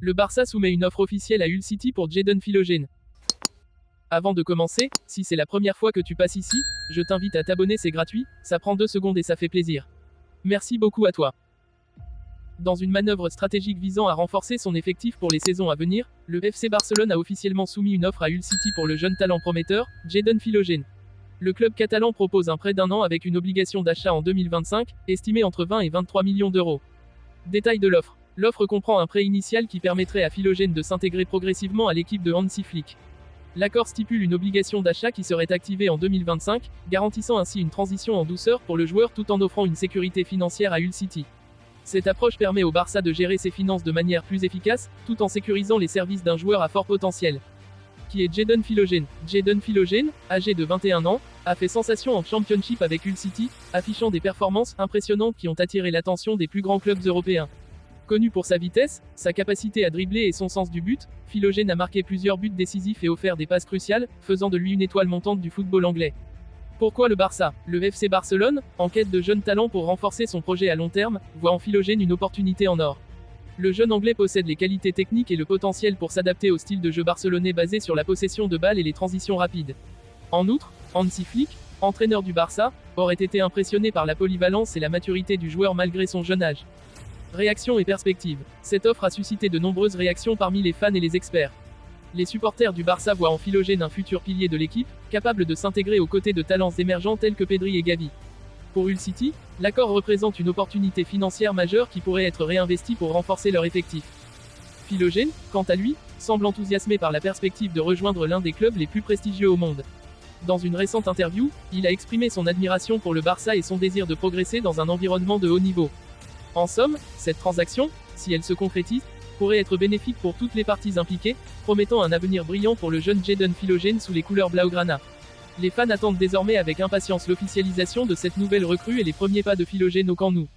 Le Barça soumet une offre officielle à Hull City pour Jadon Philogene. Avant de commencer, si c'est la première fois que tu passes ici, je t'invite à t'abonner, c'est gratuit, ça prend 2 secondes et ça fait plaisir. Merci beaucoup à toi. Dans une manœuvre stratégique visant à renforcer son effectif pour les saisons à venir, le FC Barcelone a officiellement soumis une offre à Hull City pour le jeune talent prometteur, Jadon Philogene. Le club catalan propose un prêt d'1 an avec une obligation d'achat en 2025, estimée entre 20 et 23 millions d'euros. Détail de l'offre. L'offre comprend un prêt initial qui permettrait à Philogene de s'intégrer progressivement à l'équipe de Hansi Flick. L'accord stipule une obligation d'achat qui serait activée en 2025, garantissant ainsi une transition en douceur pour le joueur tout en offrant une sécurité financière à Hull City. Cette approche permet au Barça de gérer ses finances de manière plus efficace, tout en sécurisant les services d'un joueur à fort potentiel. Qui est Jadon Philogene. Jadon Philogene, âgé de 21 ans, a fait sensation en Championship avec Hull City, affichant des performances impressionnantes qui ont attiré l'attention des plus grands clubs européens. Connu pour sa vitesse, sa capacité à dribbler et son sens du but, Philogene a marqué plusieurs buts décisifs et offert des passes cruciales, faisant de lui une étoile montante du football anglais. Pourquoi le Barça? Le FC Barcelone, en quête de jeunes talents pour renforcer son projet à long terme, voit en Philogene une opportunité en or. Le jeune anglais possède les qualités techniques et le potentiel pour s'adapter au style de jeu barcelonais basé sur la possession de balles et les transitions rapides. En outre, Hansi Flick, entraîneur du Barça, aurait été impressionné par la polyvalence et la maturité du joueur malgré son jeune âge. Réactions et perspectives. Cette offre a suscité de nombreuses réactions parmi les fans et les experts. Les supporters du Barça voient en Philogene un futur pilier de l'équipe, capable de s'intégrer aux côtés de talents émergents tels que Pedri et Gavi. Pour Hull City, l'accord représente une opportunité financière majeure qui pourrait être réinvestie pour renforcer leur effectif. Philogene, quant à lui, semble enthousiasmé par la perspective de rejoindre l'un des clubs les plus prestigieux au monde. Dans une récente interview, il a exprimé son admiration pour le Barça et son désir de progresser dans un environnement de haut niveau. En somme, cette transaction, si elle se concrétise, pourrait être bénéfique pour toutes les parties impliquées, promettant un avenir brillant pour le jeune Jadon Philogene sous les couleurs blaugrana. Les fans attendent désormais avec impatience l'officialisation de cette nouvelle recrue et les premiers pas de Philogene au Camp Nou.